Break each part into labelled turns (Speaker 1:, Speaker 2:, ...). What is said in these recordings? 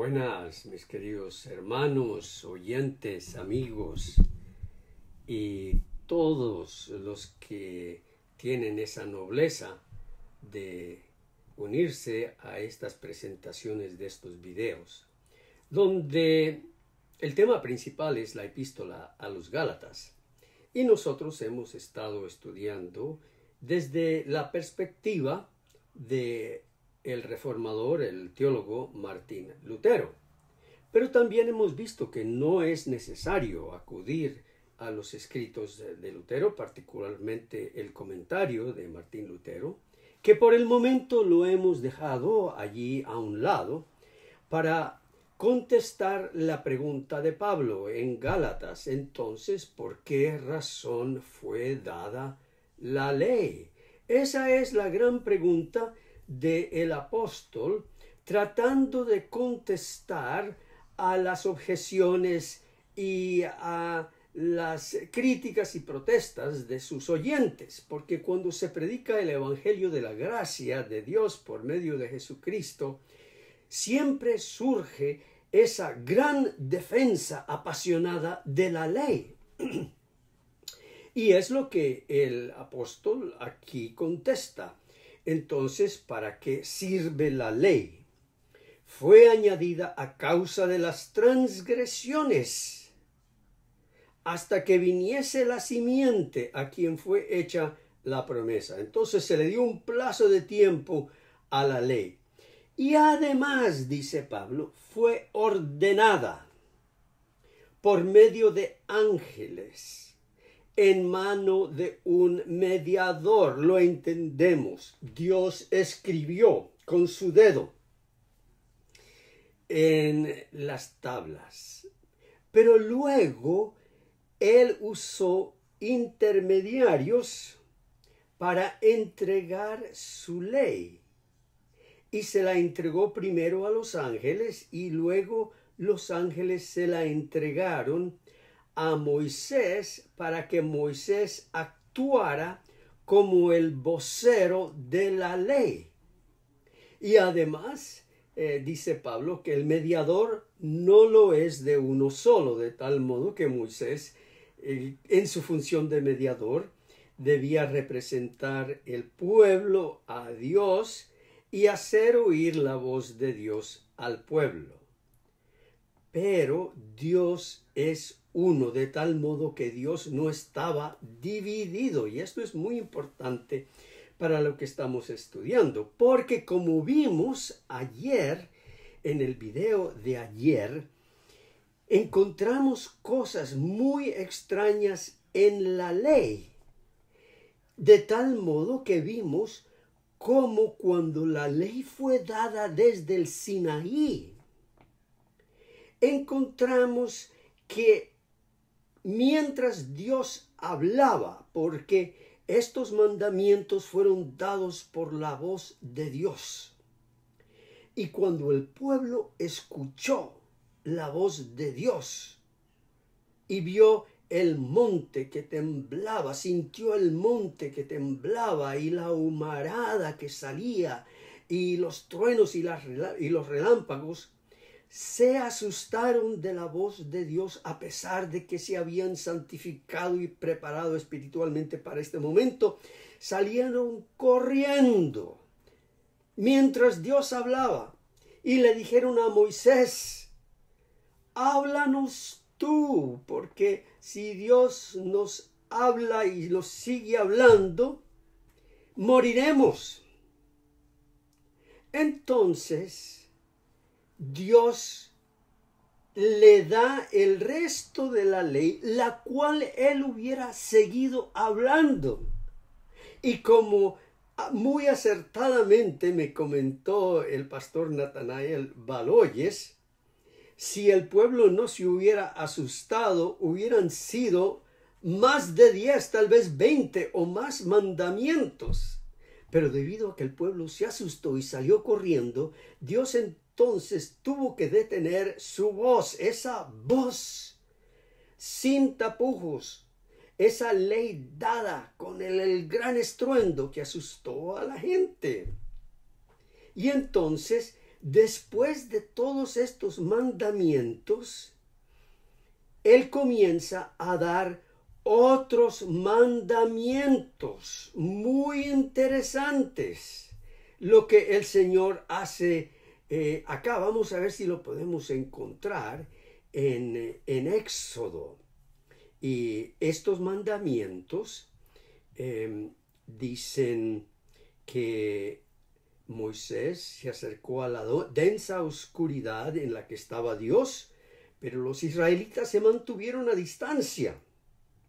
Speaker 1: Buenas, mis queridos hermanos, oyentes, amigos y todos los que tienen esa nobleza de unirse a estas presentaciones de estos videos, donde el tema principal es la epístola a los Gálatas. Y nosotros hemos estado estudiando desde la perspectiva de el reformador, el teólogo Martín Lutero. Pero también hemos visto que no es necesario acudir a los escritos de Lutero, particularmente el comentario de Martín Lutero, que por el momento lo hemos dejado allí a un lado para contestar la pregunta de Pablo en Gálatas. Entonces, ¿por qué razón fue dada la ley? Esa es la gran pregunta del apóstol, tratando de contestar a las objeciones y a las críticas y protestas de sus oyentes, porque cuando se predica el evangelio de la gracia de Dios por medio de Jesucristo, siempre surge esa gran defensa apasionada de la ley. Y es lo que el apóstol aquí contesta. Entonces, ¿para qué sirve la ley? Fue añadida a causa de las transgresiones, hasta que viniese la simiente a quien fue hecha la promesa. Entonces se le dio un plazo de tiempo a la ley. Y además, dice Pablo, fue ordenada por medio de ángeles, en mano de un mediador. Lo entendemos. Dios escribió con su dedo en las tablas, pero luego él usó intermediarios para entregar su ley, y se la entregó primero a los ángeles y luego los ángeles se la entregaron a Moisés para que Moisés actuara como el vocero de la ley. Y además, dice Pablo, que el mediador no lo es de uno solo, de tal modo que Moisés, en su función de mediador, debía representar el pueblo a Dios y hacer oír la voz de Dios al pueblo. Pero Dios es uno, de tal modo que Dios no estaba dividido. Y esto es muy importante para lo que estamos estudiando, porque como vimos ayer, en el video de ayer, encontramos cosas muy extrañas en la ley, de tal modo que vimos cómo cuando la ley fue dada desde el Sinaí, encontramos que mientras Dios hablaba, porque estos mandamientos fueron dados por la voz de Dios, y cuando el pueblo escuchó la voz de Dios y vio el monte que temblaba, sintió el monte que temblaba y la humarada que salía y los truenos y los relámpagos, se asustaron de la voz de Dios, a pesar de que se habían santificado y preparado espiritualmente para este momento. Salieron corriendo mientras Dios hablaba y le dijeron a Moisés: háblanos tú, porque si Dios nos habla y nos sigue hablando, moriremos. Entonces Dios le da el resto de la ley, la cual él hubiera seguido hablando. Y como muy acertadamente me comentó el pastor Natanael Baloyes, si el pueblo no se hubiera asustado, hubieran sido más de 10, tal vez 20 o más mandamientos. Pero debido a que el pueblo se asustó y salió corriendo, Dios entonces tuvo que detener su voz, esa voz sin tapujos, esa ley dada con el gran estruendo que asustó a la gente. Y entonces después de todos estos mandamientos, Él comienza a dar otros mandamientos muy interesantes. Lo que el Señor hace acá, vamos a ver si lo podemos encontrar en Éxodo. Y estos mandamientos dicen que Moisés se acercó a la densa oscuridad en la que estaba Dios, pero los israelitas se mantuvieron a distancia.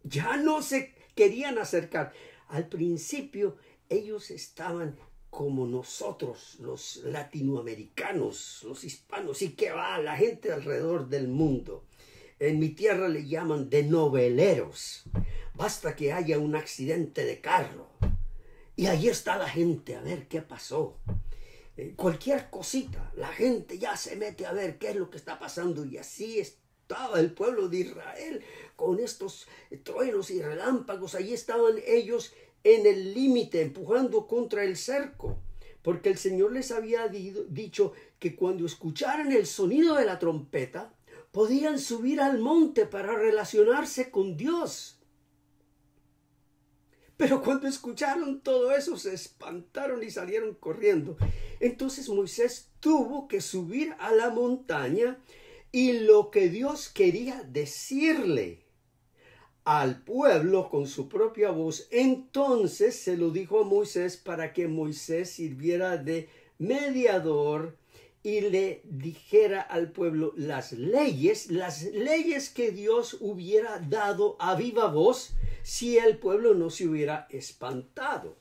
Speaker 1: Ya no se querían acercar. Al principio ellos estaban como nosotros, los latinoamericanos, los hispanos, y que va la gente alrededor del mundo. En mi tierra le llaman de noveleros. Basta que haya un accidente de carro y ahí está la gente a ver qué pasó. Cualquier cosita, la gente ya se mete a ver qué es lo que está pasando, y así estaba el pueblo de Israel con estos truenos y relámpagos. Allí estaban ellos en el límite, empujando contra el cerco, porque el Señor les había dicho que cuando escucharan el sonido de la trompeta, podían subir al monte para relacionarse con Dios. Pero cuando escucharon todo eso, se espantaron y salieron corriendo. Entonces Moisés tuvo que subir a la montaña, y lo que Dios quería decirle al pueblo con su propia voz, entonces se lo dijo a Moisés para que Moisés sirviera de mediador y le dijera al pueblo las leyes que Dios hubiera dado a viva voz si el pueblo no se hubiera espantado.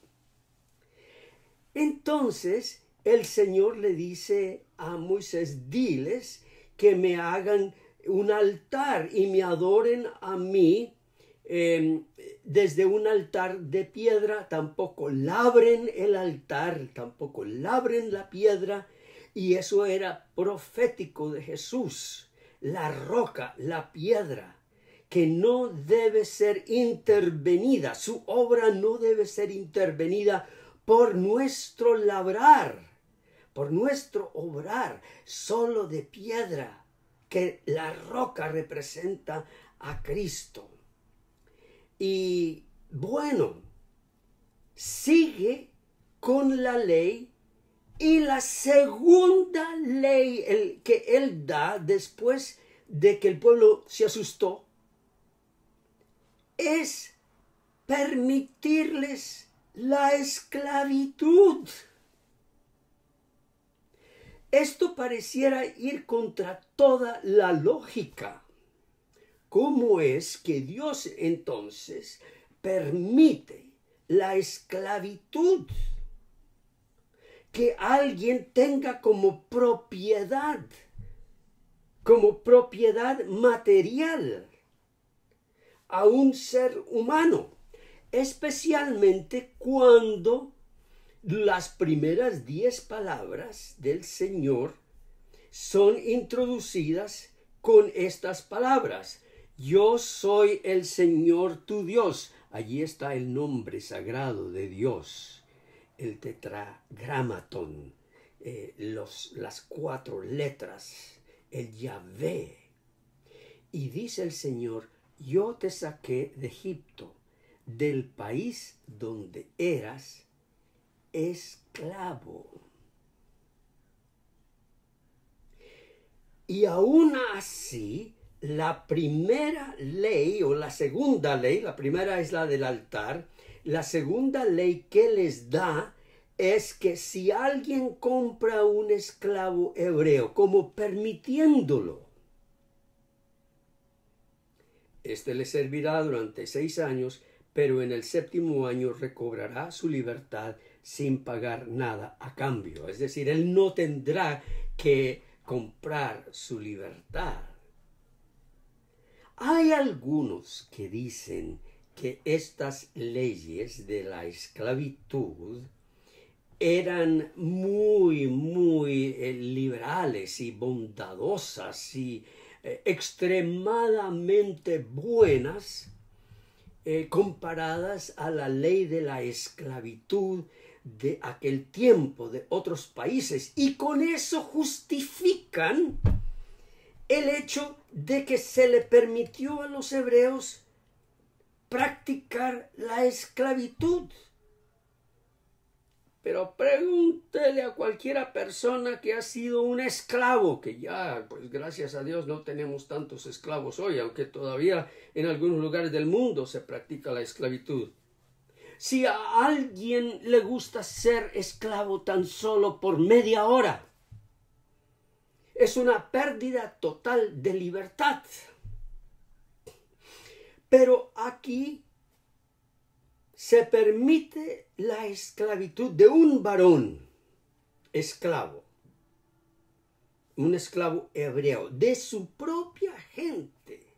Speaker 1: Entonces el Señor le dice a Moisés, diles que me hagan un altar y me adoren a mí desde un altar de piedra. Tampoco labren el altar, tampoco labren la piedra. Y eso era profético de Jesús, la roca, la piedra, que no debe ser intervenida. Su obra no debe ser intervenida por nuestro labrar, por nuestro obrar, solo de piedra, que la roca representa a Cristo. Y bueno, sigue con la ley. Y la segunda ley que él da después de que el pueblo se asustó es permitirles la esclavitud. Esto pareciera ir contra toda la lógica. ¿Cómo es que Dios entonces permite la esclavitud? Que alguien tenga como propiedad material a un ser humano, especialmente cuando las primeras 10 palabras del Señor son introducidas con estas palabras: yo soy el Señor tu Dios. Allí está el nombre sagrado de Dios, el tetragramatón, las 4 letras, el Yahvé. Y dice el Señor, yo te saqué de Egipto, del país donde eras esclavo. Y aún así, la primera ley o la segunda ley, la primera es la del altar, la segunda ley que les da es que si alguien compra un esclavo hebreo, como permitiéndolo, este le servirá durante 6 años, pero en el 7º año recobrará su libertad sin pagar nada a cambio. Es decir, él no tendrá que comprar su libertad. Hay algunos que dicen que estas leyes de la esclavitud eran muy liberales y bondadosas y extremadamente buenas comparadas a la ley de la esclavitud de aquel tiempo, de otros países, y con eso justifican el hecho de que se le permitió a los hebreos practicar la esclavitud. Pero pregúntele a cualquiera persona que ha sido un esclavo, que ya, pues gracias a Dios no tenemos tantos esclavos hoy, aunque todavía en algunos lugares del mundo se practica la esclavitud. Si a alguien le gusta ser esclavo tan solo por media hora, es una pérdida total de libertad. Pero aquí se permite la esclavitud de un varón esclavo, un esclavo hebreo, de su propia gente.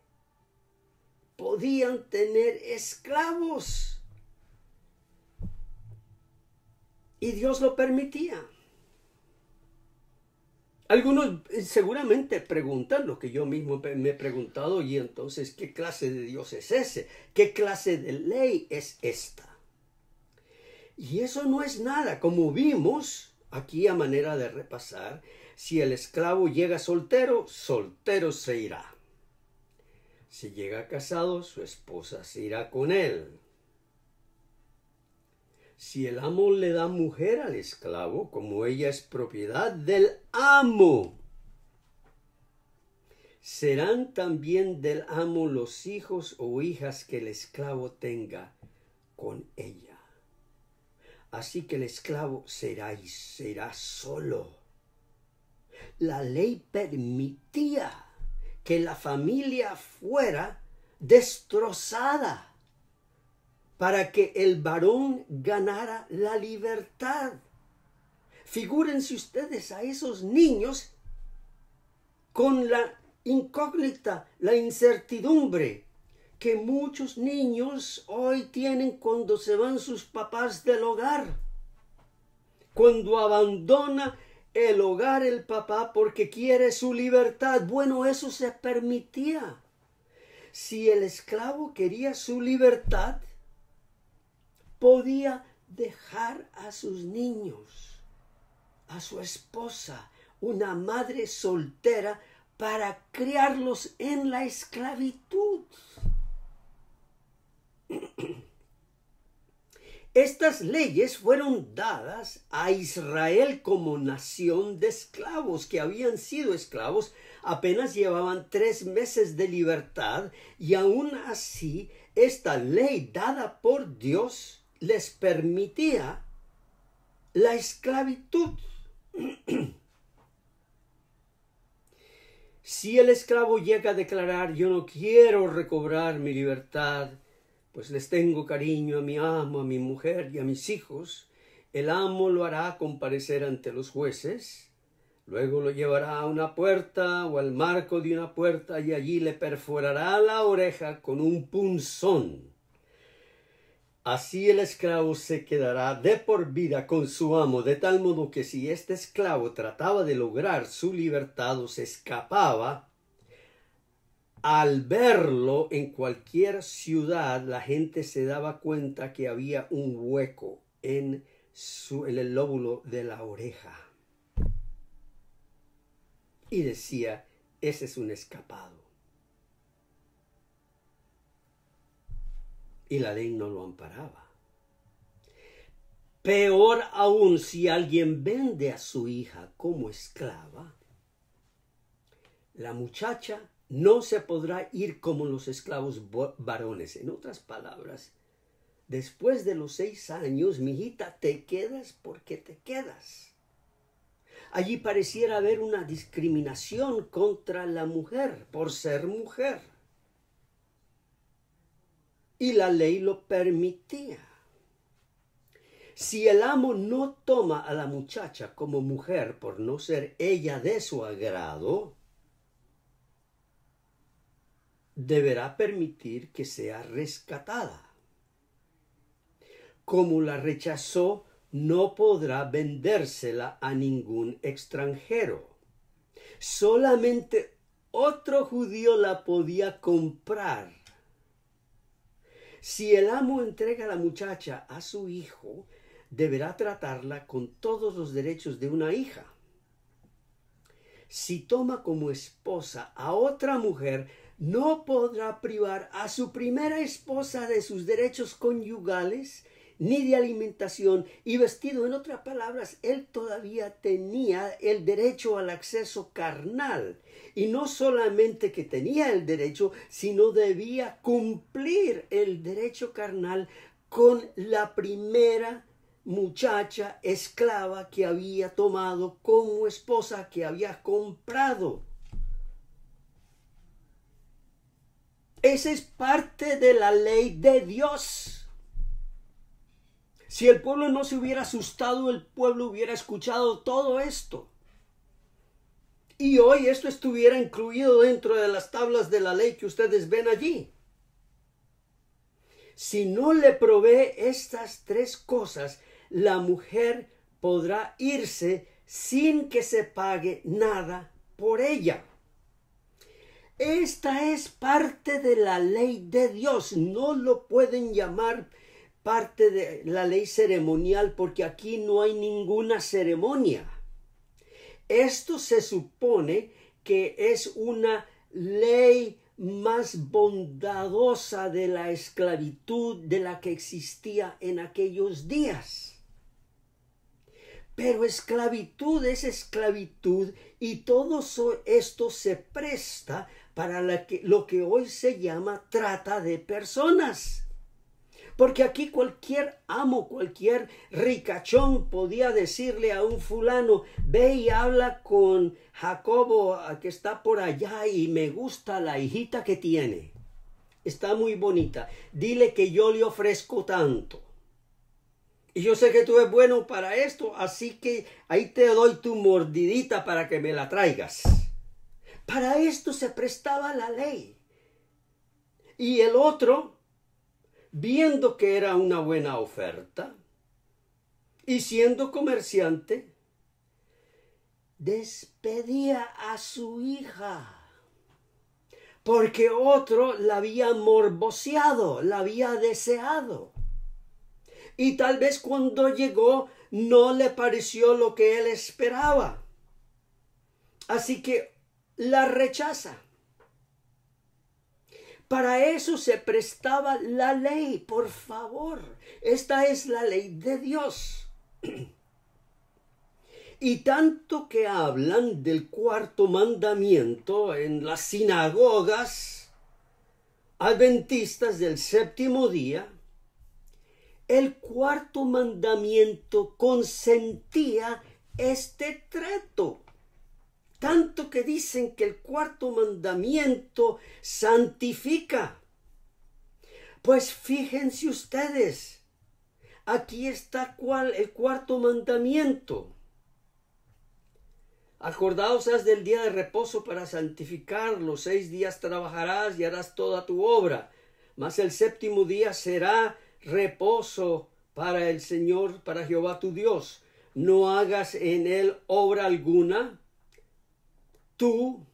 Speaker 1: Podían tener esclavos y Dios lo permitía. Algunos seguramente preguntan lo que yo mismo me he preguntado, y entonces, ¿qué clase de Dios es ese? ¿Qué clase de ley es esta? Y eso no es nada. Como vimos aquí a manera de repasar, si el esclavo llega soltero, soltero se irá. Si llega casado, su esposa se irá con él. Si el amo le da mujer al esclavo, como ella es propiedad del amo, serán también del amo los hijos o hijas que el esclavo tenga con ella. Así que el esclavo será solo. La ley permitía que la familia fuera destrozada para que el varón ganara la libertad. Figúrense ustedes a esos niños con la incógnita, la incertidumbre que muchos niños hoy tienen cuando se van sus papás del hogar. Cuando abandona el hogar el papá porque quiere su libertad. Bueno, eso se permitía. Si el esclavo quería su libertad, podía dejar a sus niños, a su esposa, una madre soltera, para criarlos en la esclavitud. Estas leyes fueron dadas a Israel como nación de esclavos, que habían sido esclavos, apenas llevaban 3 meses de libertad, y aún así esta ley dada por Dios les permitía la esclavitud. Si el esclavo llega a declarar: yo no quiero recobrar mi libertad, pues les tengo cariño a mi amo, a mi mujer y a mis hijos, el amo lo hará comparecer ante los jueces, luego lo llevará a una puerta o al marco de una puerta, y allí le perforará la oreja con un punzón. Así el esclavo se quedará de por vida con su amo, de tal modo que si este esclavo trataba de lograr su libertad o se escapaba, al verlo en cualquier ciudad, la gente se daba cuenta que había un hueco en el lóbulo de la oreja. Y decía: ese es un escapado. Y la ley no lo amparaba. Peor aún, si alguien vende a su hija como esclava, la muchacha no se podrá ir como los esclavos varones. En otras palabras, después de los 6 años, mijita, te quedas porque te quedas. Allí pareciera haber una discriminación contra la mujer por ser mujer. Y la ley lo permitía. Si el amo no toma a la muchacha como mujer por no ser ella de su agrado, deberá permitir que sea rescatada. Como la rechazó, no podrá vendérsela a ningún extranjero. Solamente otro judío la podía comprar. Si el amo entrega a la muchacha a su hijo, deberá tratarla con todos los derechos de una hija. Si toma como esposa a otra mujer, no podrá privar a su primera esposa de sus derechos conyugales ni de alimentación y vestido. En otras palabras, él todavía tenía el derecho al acceso carnal. Y no solamente que tenía el derecho, sino debía cumplir el derecho carnal con la primera muchacha esclava que había tomado como esposa, que había comprado. Esa es parte de la ley de Dios. Si el pueblo no se hubiera asustado, el pueblo hubiera escuchado todo esto. Y hoy esto estuviera incluido dentro de las tablas de la ley que ustedes ven allí. Si no le provee estas tres cosas, la mujer podrá irse sin que se pague nada por ella. Esta es parte de la ley de Dios. No lo pueden llamar parte de la ley ceremonial porque aquí no hay ninguna ceremonia. Esto se supone que es una ley más bondadosa de la esclavitud de la que existía en aquellos días. Pero esclavitud es esclavitud y todo esto se presta para lo que hoy se llama trata de personas. Porque aquí cualquier amo, cualquier ricachón podía decirle a un fulano: ve y habla con Jacobo que está por allá y me gusta la hijita que tiene. Está muy bonita. Dile que yo le ofrezco tanto. Y yo sé que tú eres bueno para esto, así que ahí te doy tu mordidita para que me la traigas. Para esto se prestaba la ley. Y el otro, viendo que era una buena oferta y siendo comerciante, despedía a su hija porque otro la había morboseado, la había deseado. Y tal vez cuando llegó no le pareció lo que él esperaba. Así que la rechaza. Para eso se prestaba la ley, por favor. Esta es la ley de Dios. Y tanto que hablan del cuarto mandamiento en las sinagogas adventistas del séptimo día, el cuarto mandamiento consentía este trato. Tanto que dicen que el cuarto mandamiento santifica. Pues fíjense ustedes, aquí está el cuarto mandamiento. Acordaos del día de reposo para santificarlo. 6 días trabajarás y harás toda tu obra, mas el séptimo día será reposo para el Señor, para Jehová tu Dios. No hagas en él obra alguna, tú,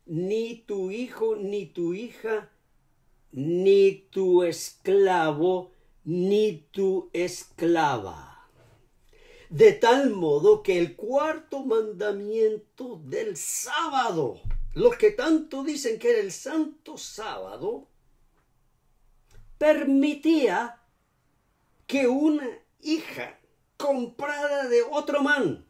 Speaker 1: ni tu hijo, ni tu hija, ni tu esclavo, ni tu esclava. De tal modo que el cuarto mandamiento del sábado, lo que tanto dicen que era el santo sábado, permitía que una hija comprada de otro man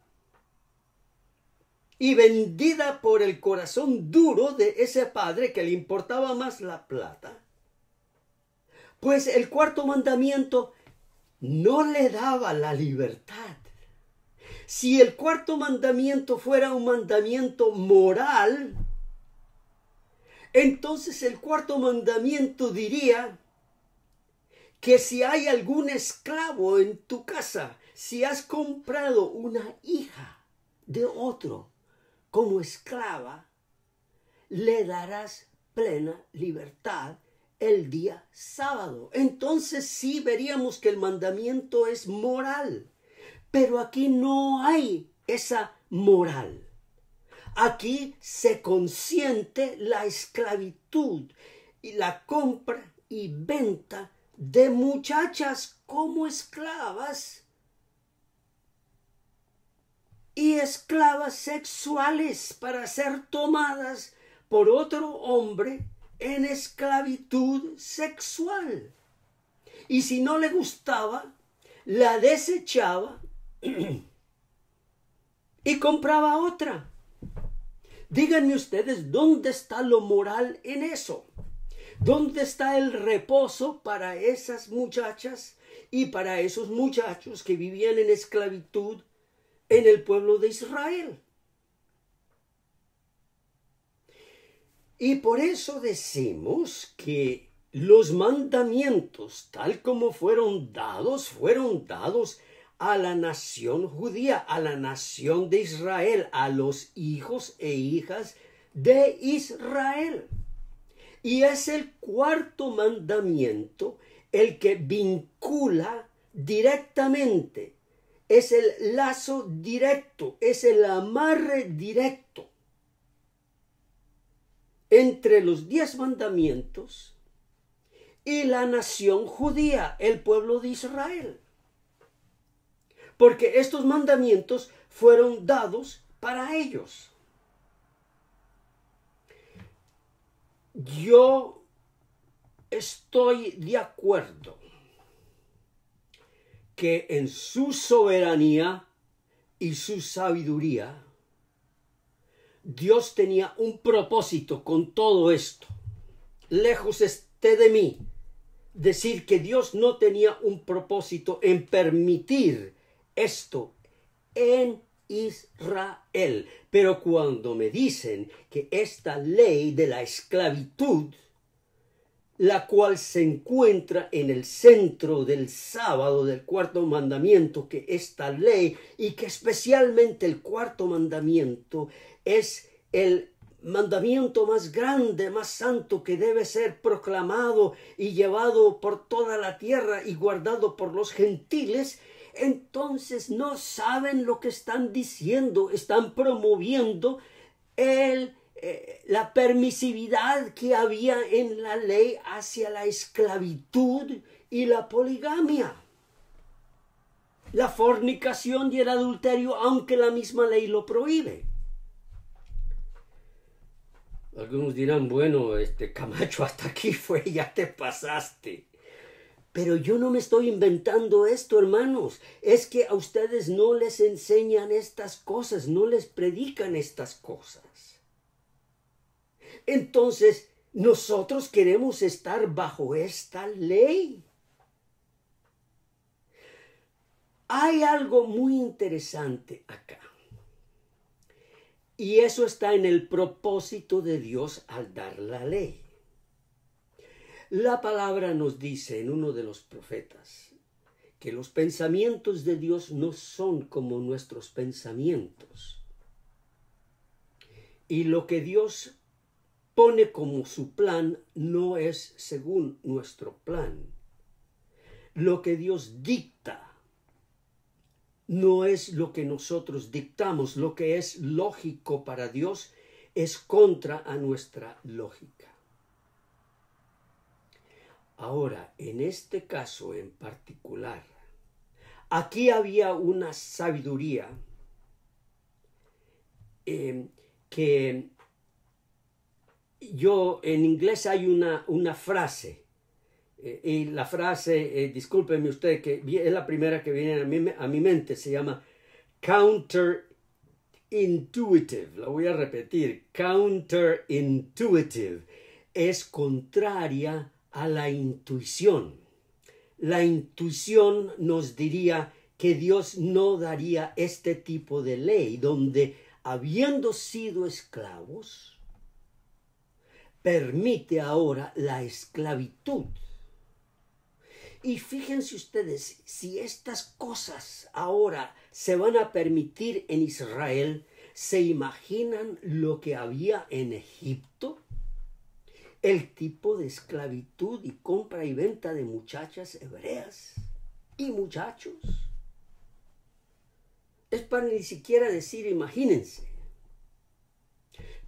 Speaker 1: y vendida por el corazón duro de ese padre que le importaba más la plata, pues el cuarto mandamiento no le daba la libertad. Si el cuarto mandamiento fuera un mandamiento moral, entonces el cuarto mandamiento diría que si hay algún esclavo en tu casa, si has comprado una hija de otro como esclava, le darás plena libertad el día sábado. Entonces sí veríamos que el mandamiento es moral, pero aquí no hay esa moral. Aquí se consiente la esclavitud y la compra y venta de muchachas como esclavas y esclavas sexuales para ser tomadas por otro hombre en esclavitud sexual. Y si no le gustaba, la desechaba y compraba otra. Díganme ustedes, ¿dónde está lo moral en eso? ¿Dónde está el reposo para esas muchachas y para esos muchachos que vivían en esclavitud en el pueblo de Israel? Y por eso decimos que los mandamientos, tal como fueron dados a la nación judía, a la nación de Israel, a los hijos e hijas de Israel. Y es el cuarto mandamiento el que vincula directamente, es el lazo directo, es el amarre directo entre los 10 mandamientos y la nación judía, el pueblo de Israel. Porque estos mandamientos fueron dados para ellos. Yo estoy de acuerdo que en su soberanía y su sabiduría, Dios tenía un propósito con todo esto. Lejos esté de mí decir que Dios no tenía un propósito en permitir esto en Israel. Pero cuando me dicen que esta ley de la esclavitud, la cual se encuentra en el centro del sábado del cuarto mandamiento, que esta ley y que especialmente el cuarto mandamiento es el mandamiento más grande, más santo, que debe ser proclamado y llevado por toda la tierra y guardado por los gentiles, entonces no saben lo que están diciendo, están promoviendo la permisividad que había en la ley hacia la esclavitud y la poligamia, la fornicación y el adulterio, aunque la misma ley lo prohíbe. Algunos dirán, bueno, Camacho, hasta aquí fue, ya te pasaste. Pero yo no me estoy inventando esto, hermanos. Es que a ustedes no les enseñan estas cosas, no les predican estas cosas. Entonces, nosotros queremos estar bajo esta ley. Hay algo muy interesante acá. Y eso está en el propósito de Dios al dar la ley. La palabra nos dice en uno de los profetas que los pensamientos de Dios no son como nuestros pensamientos. Y lo que Dios pone como su plan no es según nuestro plan. Lo que Dios dicta no es lo que nosotros dictamos. Lo que es lógico para Dios es contra a nuestra lógica. Ahora, en este caso en particular, aquí había una sabiduría que en inglés hay una frase, y la frase, discúlpeme usted, que es la primera que viene a mi mente, se llama counterintuitive. La voy a repetir, counterintuitive. Es contraria a la intuición. La intuición nos diría que Dios no daría este tipo de ley, donde habiendo sido esclavos, permite ahora la esclavitud. Y fíjense ustedes, si estas cosas ahora se van a permitir en Israel, ¿se imaginan lo que había en Egipto? El tipo de esclavitud y compra y venta de muchachas hebreas y muchachos. Es para ni siquiera decir, imagínense.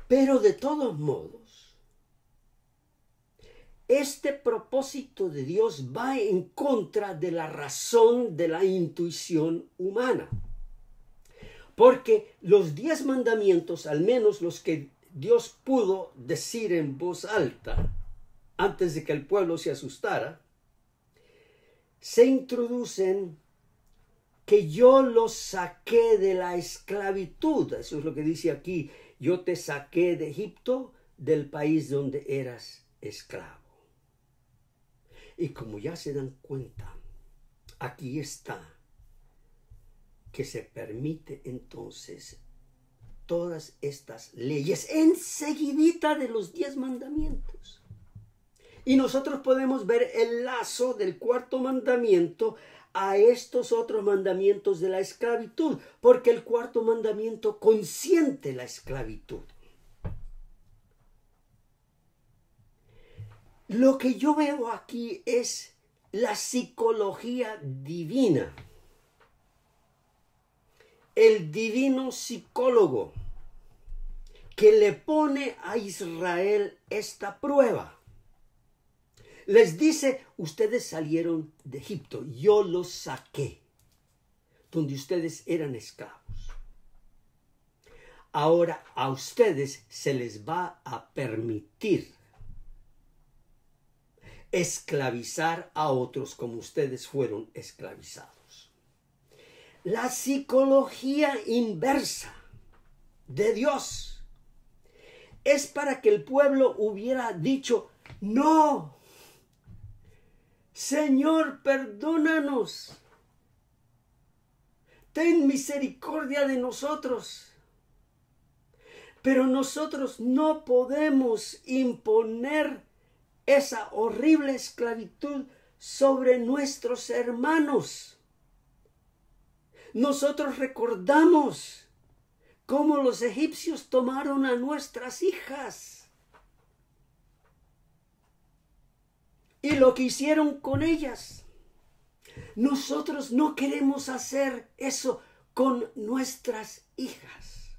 Speaker 1: Pero de todos modos, este propósito de Dios va en contra de la razón, de la intuición humana. Porque los 10 mandamientos, al menos los que Dios pudo decir en voz alta, antes de que el pueblo se asustara, se introducen que yo los saqué de la esclavitud. Eso es lo que dice aquí. Yo te saqué de Egipto, del país donde eras esclavo. Y como ya se dan cuenta, aquí está que se permite entonces todas estas leyes enseguidita de los 10 mandamientos. Y nosotros podemos ver el lazo del 4º mandamiento a estos otros mandamientos de la esclavitud, porque el 4º mandamiento consiente la esclavitud. Lo que yo veo aquí es la psicología divina. El divino psicólogo que le pone a Israel esta prueba. Les dice, ustedes salieron de Egipto, yo los saqué, donde ustedes eran esclavos. Ahora a ustedes se les va a permitir esclavizar a otros como ustedes fueron esclavizados. La psicología inversa de Dios es para que el pueblo hubiera dicho, no, Señor, perdónanos, ten misericordia de nosotros. Pero nosotros no podemos imponer esa horrible esclavitud sobre nuestros hermanos. Nosotros recordamos cómo los egipcios tomaron a nuestras hijas y lo que hicieron con ellas. Nosotros no queremos hacer eso con nuestras hijas.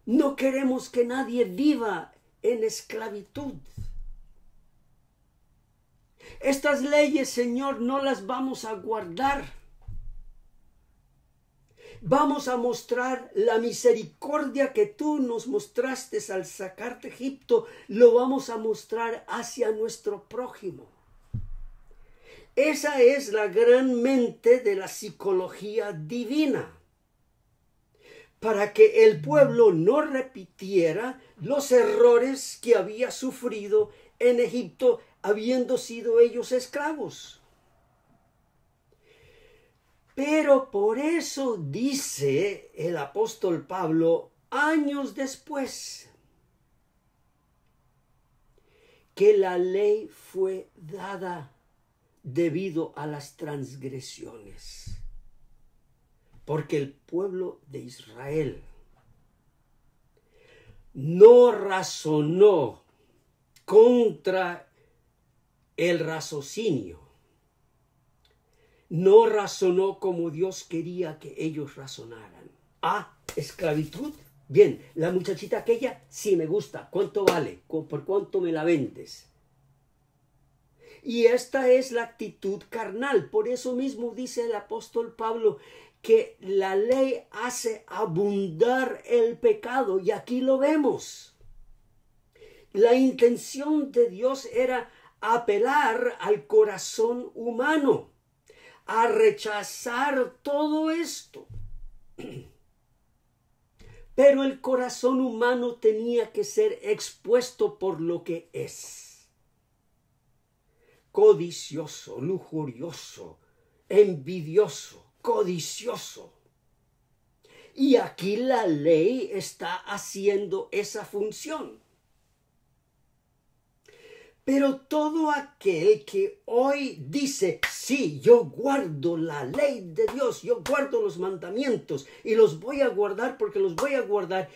Speaker 1: No queremos que nadie viva en esclavitud. Estas leyes, Señor, no las vamos a guardar. Vamos a mostrar la misericordia que tú nos mostraste al sacarte de Egipto. Lo vamos a mostrar hacia nuestro prójimo. Esa es la gran mente de la psicología divina. Para que el pueblo no repitiera los errores que había sufrido en Egipto, habiendo sido ellos esclavos. Pero por eso dice el apóstol Pablo, años después, que la ley fue dada debido a las transgresiones. Porque el pueblo de Israel no razonó contra el raciocinio. No razonó como Dios quería que ellos razonaran. Ah, esclavitud. Bien, la muchachita aquella sí me gusta. ¿Cuánto vale? ¿Por cuánto me la vendes? Y esta es la actitud carnal. Por eso mismo dice el apóstol Pablo que la ley hace abundar el pecado. Y aquí lo vemos. La intención de Dios era apelar al corazón humano, a rechazar todo esto. Pero el corazón humano tenía que ser expuesto por lo que es. Codicioso, lujurioso, envidioso, codicioso. Y aquí la ley está haciendo esa función. Pero todo aquel que hoy dice, sí, yo guardo la ley de Dios, yo guardo los mandamientos y los voy a guardar porque los voy a guardar,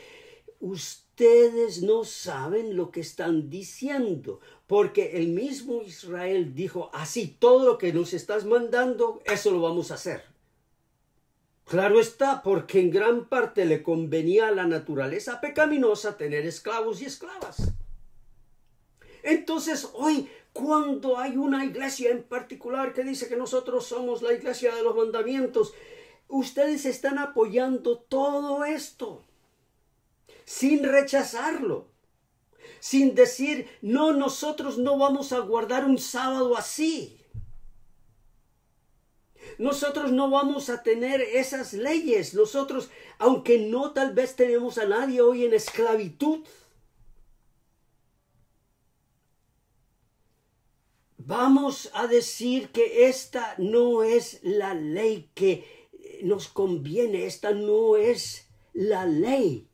Speaker 1: ustedes no saben lo que están diciendo, porque el mismo Israel dijo, así, todo lo que nos estás mandando, eso lo vamos a hacer. Claro está, porque en gran parte le convenía a la naturaleza pecaminosa tener esclavos y esclavas. Entonces hoy, cuando hay una iglesia en particular que dice que nosotros somos la iglesia de los mandamientos, ustedes están apoyando todo esto sin rechazarlo, sin decir, no, nosotros no vamos a guardar un sábado así. Nosotros no vamos a tener esas leyes. Nosotros, aunque no tal vez tenemos a nadie hoy en esclavitud, vamos a decir que esta no es la ley que nos conviene. Esta no es la ley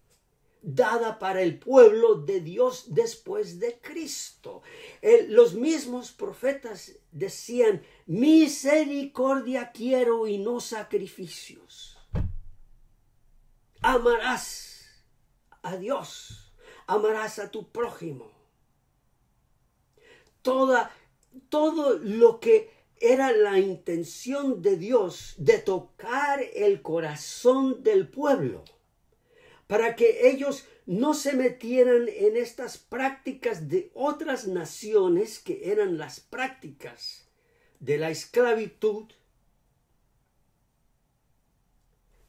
Speaker 1: dada para el pueblo de Dios después de Cristo. Los mismos profetas decían, misericordia quiero y no sacrificios. Amarás a Dios, amarás a tu prójimo. Todo lo que era la intención de Dios de tocar el corazón del pueblo, para que ellos no se metieran en estas prácticas de otras naciones que eran las prácticas de la esclavitud.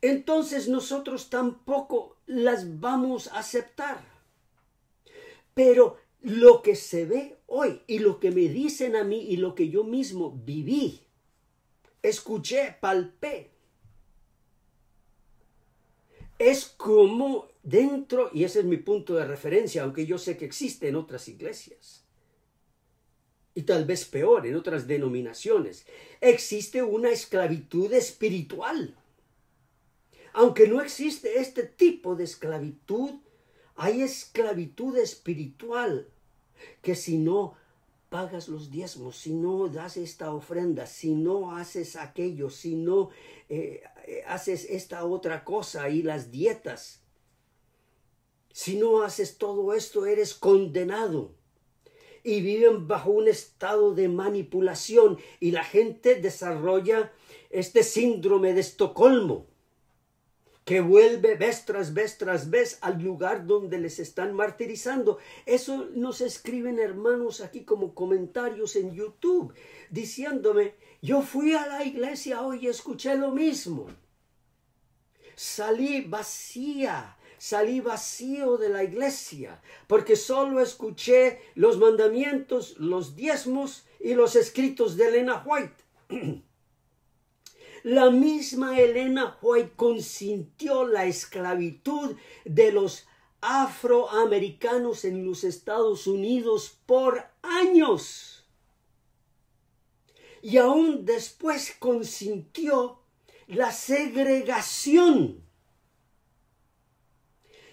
Speaker 1: Entonces nosotros tampoco las vamos a aceptar. Pero lo que se ve hoy y lo que me dicen a mí y lo que yo mismo viví, escuché, palpé, es como dentro, y ese es mi punto de referencia, aunque yo sé que existe en otras iglesias, y tal vez peor, en otras denominaciones, existe una esclavitud espiritual. Aunque no existe este tipo de esclavitud, hay esclavitud espiritual, que si no pagas los diezmos, si no das esta ofrenda, si no haces aquello, si no haces esta otra cosa y las dietas, si no haces todo esto, eres condenado. Y viven bajo un estado de manipulación y la gente desarrolla este síndrome de Estocolmo, que vuelve vez tras vez al lugar donde les están martirizando. Eso nos escriben hermanos aquí como comentarios en YouTube, diciéndome, yo fui a la iglesia hoy y escuché lo mismo. Salí vacío de la iglesia, porque solo escuché los mandamientos, los diezmos y los escritos de Elena White. La misma Elena White consintió la esclavitud de los afroamericanos en los Estados Unidos por años. Y aún después consintió la segregación,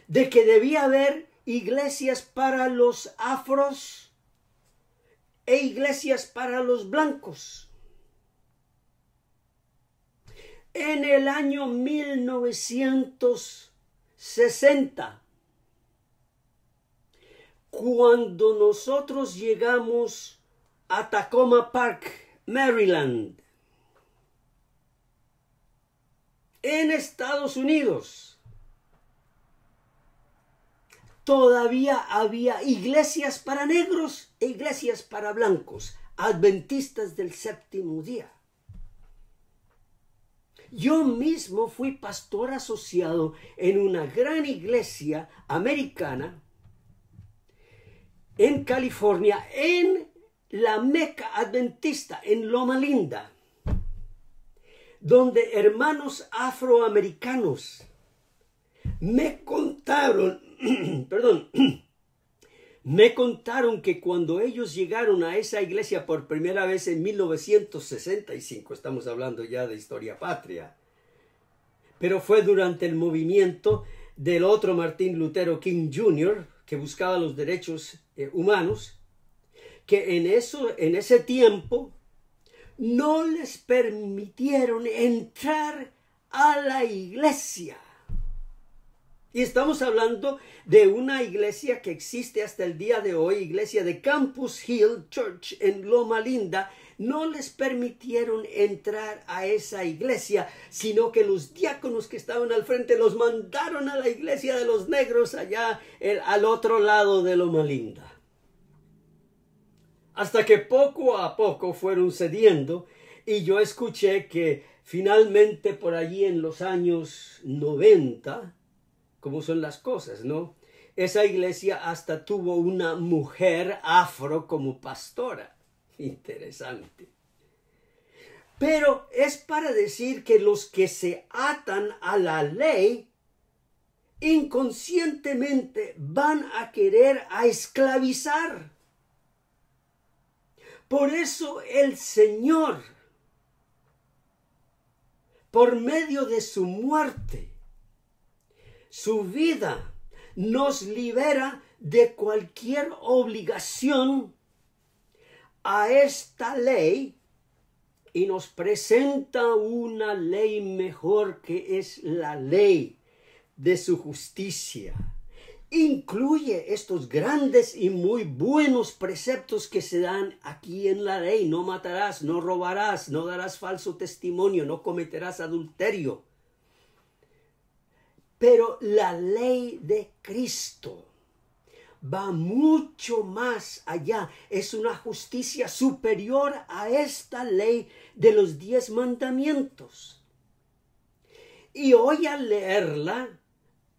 Speaker 1: de que debía haber iglesias para los afros e iglesias para los blancos. En el año 1960, cuando nosotros llegamos a Tacoma Park, Maryland, en Estados Unidos, todavía había iglesias para negros e iglesias para blancos, adventistas del séptimo día. Yo mismo fui pastor asociado en una gran iglesia americana en California, en la Meca Adventista, en Loma Linda, donde hermanos afroamericanos me contaron, me contaron que cuando ellos llegaron a esa iglesia por primera vez en 1965, estamos hablando ya de historia patria, pero fue durante el movimiento del otro Martín Lutero King Jr., que buscaba los derechos humanos, que en ese tiempo no les permitieron entrar a la iglesia. Y estamos hablando de una iglesia que existe hasta el día de hoy, iglesia de Campus Hill Church en Loma Linda. No les permitieron entrar a esa iglesia, sino que los diáconos que estaban al frente los mandaron a la iglesia de los negros allá al otro lado de Loma Linda. hasta que poco a poco fueron cediendo, y yo escuché que finalmente por allí en los años 90, como son las cosas, ¿no? Esa iglesia hasta tuvo una mujer afro como pastora. Interesante. Pero es para decir que los que se atan a la ley inconscientemente van a querer a esclavizar. Por eso el Señor, por medio de su muerte, su vida, nos libera de cualquier obligación a esta ley y nos presenta una ley mejor, que es la ley de su justicia. Incluye estos grandes y muy buenos preceptos que se dan aquí en la ley: no matarás, no robarás, no darás falso testimonio, no cometerás adulterio. Pero la ley de Cristo va mucho más allá. Es una justicia superior a esta ley de los 10 mandamientos. Y hoy al leerla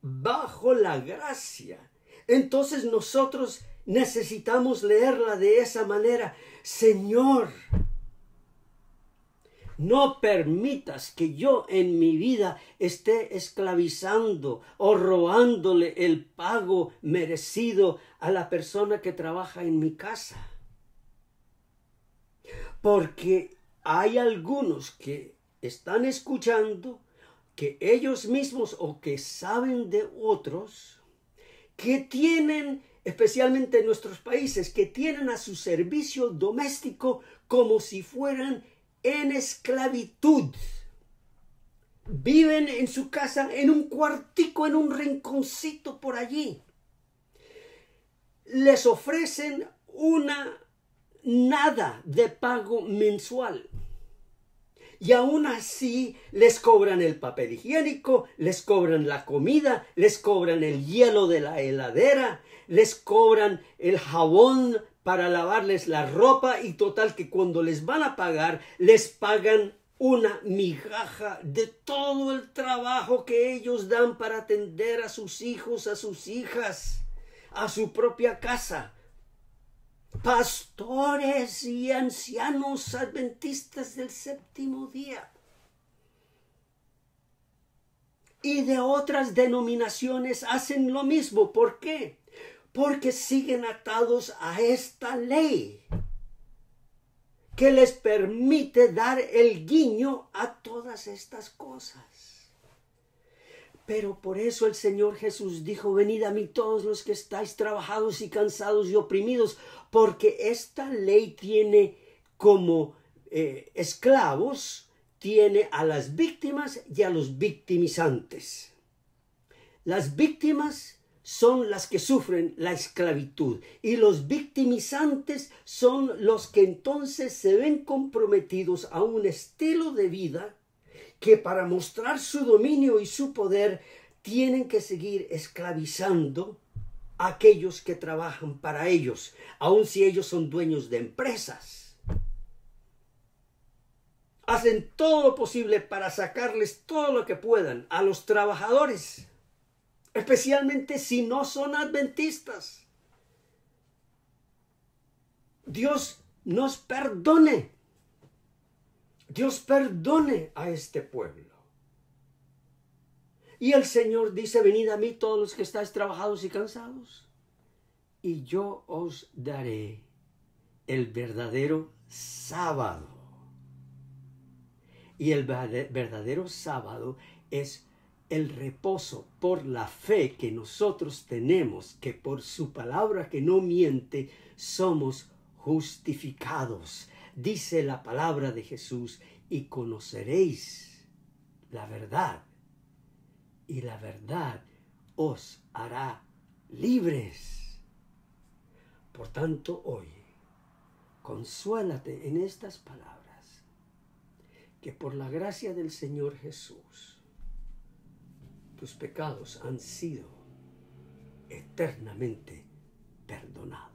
Speaker 1: bajo la gracia, entonces nosotros necesitamos leerla de esa manera. Señor, no permitas que yo en mi vida esté esclavizando o robándole el pago merecido a la persona que trabaja en mi casa. Porque hay algunos que están escuchando, que ellos mismos o que saben de otros, que tienen, especialmente en nuestros países, que tienen a su servicio doméstico como si fueran en esclavitud. Viven en su casa, en un cuartico, en un rinconcito por allí. Les ofrecen nada de pago mensual. Y aún así les cobran el papel higiénico, les cobran la comida, les cobran el hielo de la heladera, les cobran el jabón para lavarles la ropa, y total que cuando les van a pagar, les pagan una migaja de todo el trabajo que ellos dan para atender a sus hijos, a sus hijas, a su propia casa. Pastores y ancianos adventistas del séptimo día y de otras denominaciones hacen lo mismo. ¿Por qué? Porque siguen atados a esta ley que les permite dar el guiño a todas estas cosas. Pero por eso el Señor Jesús dijo: venid a mí todos los que estáis trabajados y cansados y oprimidos, porque esta ley tiene como esclavos, tiene a las víctimas y a los victimizantes. Las víctimas son las que sufren la esclavitud, y los victimizantes son los que entonces se ven comprometidos a un estilo de vida que, para mostrar su dominio y su poder, tienen que seguir esclavizando a aquellos que trabajan para ellos, aun si ellos son dueños de empresas. Hacen todo lo posible para sacarles todo lo que puedan a los trabajadores, especialmente si no son adventistas. Dios nos perdone. Dios perdone a este pueblo. Y el Señor dice: venid a mí todos los que estáis trabajados y cansados, y yo os daré el verdadero sábado. Y el verdadero sábado es el reposo por la fe que nosotros tenemos, que por su palabra que no miente somos justificados. Dice la palabra de Jesús: y conoceréis la verdad, y la verdad os hará libres. Por tanto, hoy, consuélate en estas palabras, que por la gracia del Señor Jesús, tus pecados han sido eternamente perdonados.